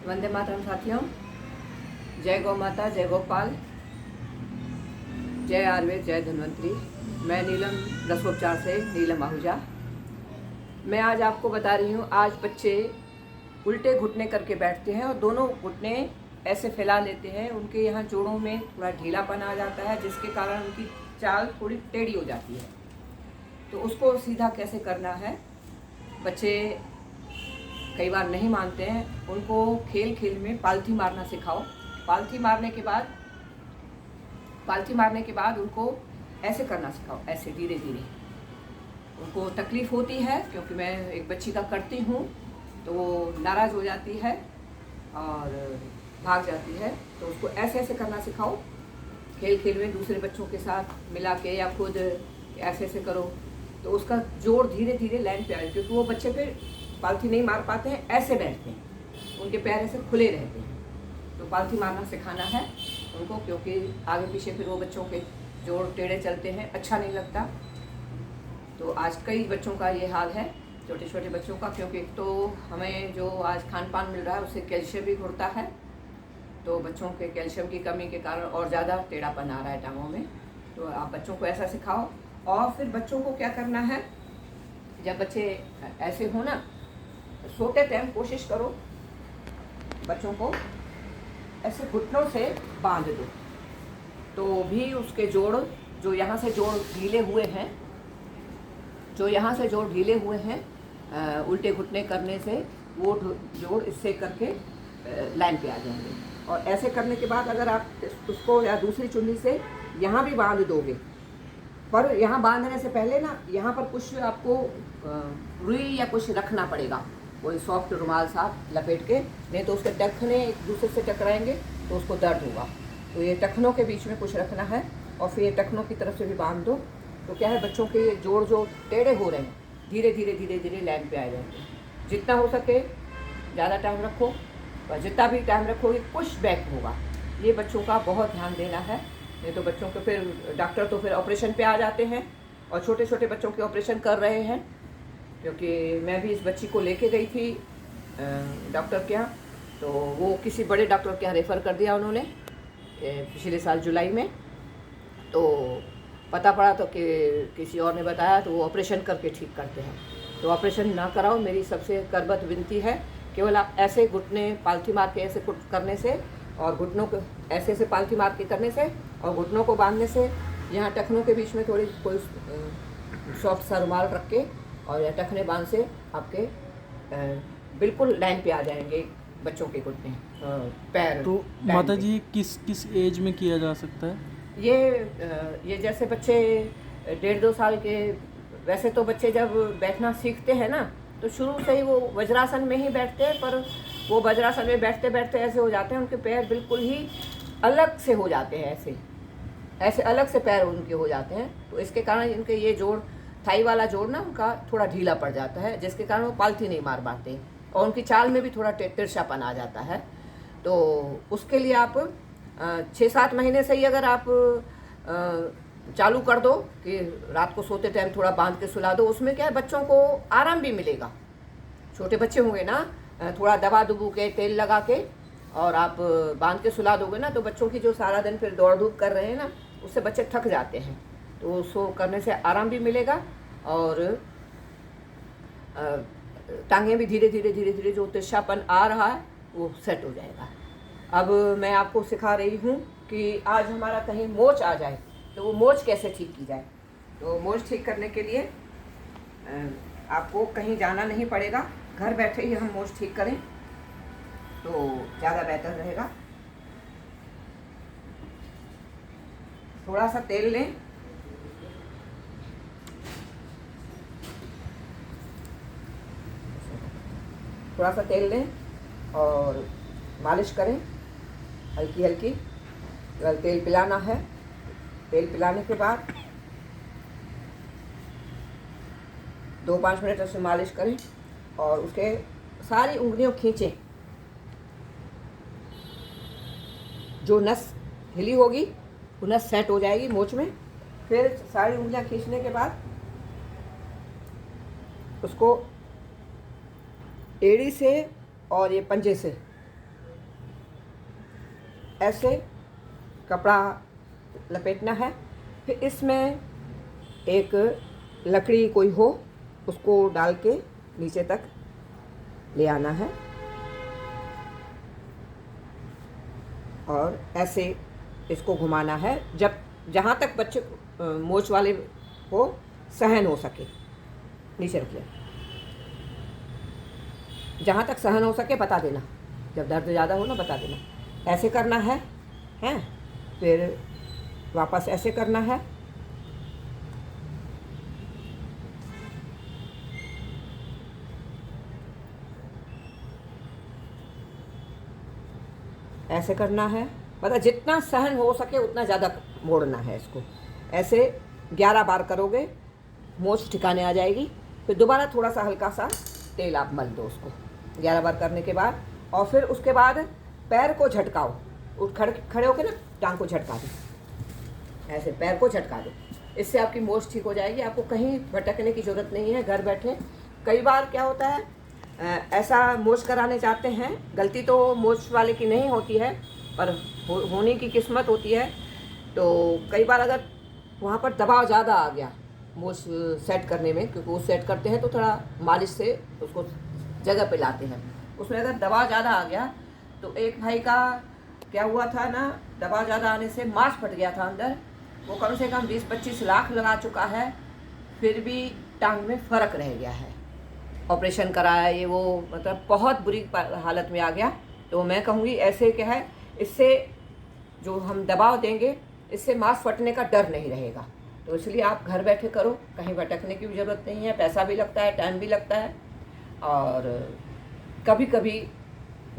वंदे मातरम साथियों, जय गौ माता, जय गोपाल, जय आयुर्वेद, जय धन्वंतरी। मैं नीलम रसोपचार से नीलम आहूजा। मैं आज आपको बता रही हूँ, आज बच्चे उल्टे घुटने करके बैठते हैं और दोनों घुटने ऐसे फैला लेते हैं। उनके यहाँ जोड़ों में थोड़ा ढीलापन आ जाता है, जिसके कारण उनकी चाल थोड़ी टेढ़ी हो जाती है। तो उसको सीधा कैसे करना है, बच्चे कई बार नहीं मानते हैं। उनको खेल खेल में पालथी मारना सिखाओ। पालथी मारने के बाद उनको ऐसे करना सिखाओ, ऐसे धीरे धीरे। उनको तकलीफ़ होती है, क्योंकि मैं एक बच्ची का करती हूँ तो वो नाराज़ हो जाती है और भाग जाती है। तो उसको ऐसे ऐसे करना सिखाओ, खेल खेल में दूसरे बच्चों के साथ मिला के, या खुद ऐसे ऐसे करो तो उसका जोड़ धीरे धीरे लाइन पे आए। क्योंकि वो बच्चे पे पालथी नहीं मार पाते हैं, ऐसे बैठते हैं, उनके पैर ऐसे खुले रहते हैं। तो पालथी मारना सिखाना है उनको, क्योंकि आगे पीछे फिर वो बच्चों के जोड़ टेढ़े चलते हैं, अच्छा नहीं लगता। तो आज कई बच्चों का ये हाल है, छोटे छोटे बच्चों का, क्योंकि एक तो हमें जो आज खान पान मिल रहा है उससे कैल्शियम भी घुटता है। तो बच्चों के कैल्शियम की कमी के कारण और ज़्यादा टेढ़ापन आ रहा है टांगों में। तो आप बच्चों को ऐसा सिखाओ। और फिर बच्चों को क्या करना है, जब बच्चे ऐसे हो ना, सोते टाइम कोशिश करो बच्चों को ऐसे घुटनों से बांध दो, तो भी उसके जोड़, जो यहाँ से जोड़ ढीले हुए हैं, उल्टे घुटने करने से वो जोड़ इससे करके लाइन पे आ जाएंगे। और ऐसे करने के बाद अगर आप उसको या दूसरी चुन्नी से यहाँ भी बांध दोगे, पर यहाँ बांधने से पहले ना, यहाँ पर कुछ आपको रुई या कुछ रखना पड़ेगा, कोई सॉफ्ट रुमाल सा लपेट के, नहीं तो उसके टखने एक दूसरे से टकराएंगे तो उसको दर्द होगा। तो ये टखनों के बीच में कुछ रखना है और फिर ये टखनों की तरफ से भी बांध दो। तो क्या है, बच्चों के जोड़ जो टेढ़े हो रहे हैं धीरे धीरे लाइन पे आ जाएंगे। जितना हो सके ज़्यादा टाइम रखो, और जितना भी टाइम रखोगे पुश बैक होगा। ये बच्चों का बहुत ध्यान देना है, नहीं तो बच्चों को फिर डॉक्टर तो फिर ऑपरेशन पे आ जाते हैं, और छोटे छोटे बच्चों के ऑपरेशन कर रहे हैं। क्योंकि मैं भी इस बच्ची को लेके गई थी डॉक्टर के यहाँ, तो वो किसी बड़े डॉक्टर के यहाँ रेफ़र कर दिया उन्होंने पिछले साल जुलाई में। तो पता पड़ा तो कि किसी और ने बताया, तो वो ऑपरेशन करके ठीक करते हैं। तो ऑपरेशन ना कराओ, मेरी सबसे करबद्ध विनती है। केवल आप ऐसे घुटने पालथी मार के ऐसे करने से, और घुटनों को ऐसे ऐसे पालथी मार के करने से, और घुटनों को बांधने से, यहाँ टखनों के बीच में थोड़ी कोई सॉफ्ट सा रुमाल रख के और या टखने बांध से आपके बिल्कुल लाइन पे आ जाएंगे बच्चों के घुटने पैर। तो माता जी किस एज में किया जा सकता है ये जैसे बच्चे 1.5-2 साल के, वैसे तो बच्चे जब बैठना सीखते हैं ना, तो शुरू से ही वो वज्रासन में ही बैठते हैं, पर वो वज्रासन में बैठते बैठते ऐसे हो जाते हैं, उनके पैर बिल्कुल ही अलग से हो जाते हैं, ऐसे अलग से पैर उनके हो जाते हैं। तो इसके कारण इनके ये जोड़, थाई वाला जोड़ ना, उनका थोड़ा ढीला पड़ जाता है, जिसके कारण वो पालथी नहीं मार पाते, और उनकी चाल में भी थोड़ा तिरछापन आ जाता है। तो उसके लिए आप 6-7 महीने से ही अगर आप चालू कर दो कि रात को सोते टाइम थोड़ा बांध के सुला दो, उसमें क्या है, बच्चों को आराम भी मिलेगा। छोटे बच्चे होंगे ना, थोड़ा दबा दुबू के तेल लगा के और आप बांध के सुला दोगे ना, तो बच्चों की जो सारा दिन फिर दौड़ धूप कर रहे हैं ना, उससे बच्चे थक जाते हैं। तो उसको करने से आराम भी मिलेगा, और टांगें भी धीरे धीरे जो तिरछापन आ रहा है वो सेट हो जाएगा। अब मैं आपको सिखा रही हूँ कि आज हमारा कहीं मोच आ जाए तो वो मोच कैसे ठीक की जाए। तो मोच ठीक करने के लिए आपको कहीं जाना नहीं पड़ेगा, घर बैठे ही हम मोच ठीक करें तो ज़्यादा बेहतर रहेगा। थोड़ा सा तेल लें, और मालिश करें हल्की हल्की। तेल पिलाना है, तेल पिलाने के बाद 2-5 मिनट ऐसे मालिश करें, और उसके सारी उंगलियों खींचें। जो नस हिली होगी वो नस सेट हो जाएगी मोच में। फिर सारी उंगलियां खींचने के बाद उसको एड़ी से और ये पंजे से ऐसे कपड़ा लपेटना है। फिर इसमें एक लकड़ी कोई हो उसको डाल के नीचे तक ले आना है और ऐसे इसको घुमाना है जब जहाँ तक बच्चे मोच वाले को सहन हो सके। नीचे रखिए, जहाँ तक सहन हो सके बता देना, जब दर्द ज़्यादा हो ना बता देना। ऐसे करना है, हैं? फिर वापस ऐसे करना है, ऐसे करना है, मतलब जितना सहन हो सके उतना ज़्यादा मोड़ना है इसको। ऐसे 11 बार करोगे, मोच ठिकाने आ जाएगी। फिर दोबारा थोड़ा सा हल्का सा तेल आप मल दो उसको 11 बार करने के बाद। और फिर उसके बाद पैर को झटकाओ, उठ खड़े होके ना टांग को झटका दो, ऐसे पैर को झटका दो। इससे आपकी मोच ठीक हो जाएगी। आपको कहीं भटकने की ज़रूरत नहीं है, घर बैठे। कई बार क्या होता है, ऐसा मोच कराने जाते हैं, गलती तो मोच वाले की नहीं होती है पर होने की किस्मत होती है। तो कई बार अगर वहाँ पर दबाव ज़्यादा आ गया मोच सेट करने में, क्योंकि वो सेट करते हैं तो थोड़ा मालिश से उसको जगह पे लाते हैं, उसमें अगर दबाव ज़्यादा आ गया तो एक भाई का क्या हुआ था ना, दबाव ज़्यादा आने से मांस फट गया था अंदर। वो कम से कम 20-25 लाख लगा चुका है, फिर भी टांग में फ़र्क रह गया है। ऑपरेशन कराया, ये वो, मतलब बहुत बुरी हालत में आ गया। तो मैं कहूँगी ऐसे क्या है, इससे जो हम दबाव देंगे इससे मांस फटने का डर नहीं रहेगा। तो इसलिए आप घर बैठे करो, कहीं भटकने की भी ज़रूरत नहीं है। पैसा भी लगता है, टाइम भी लगता है और कभी कभी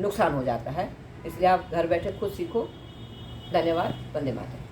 नुकसान हो जाता है। इसलिए आप घर बैठे खुद सीखो। धन्यवाद। वंदे मातरम।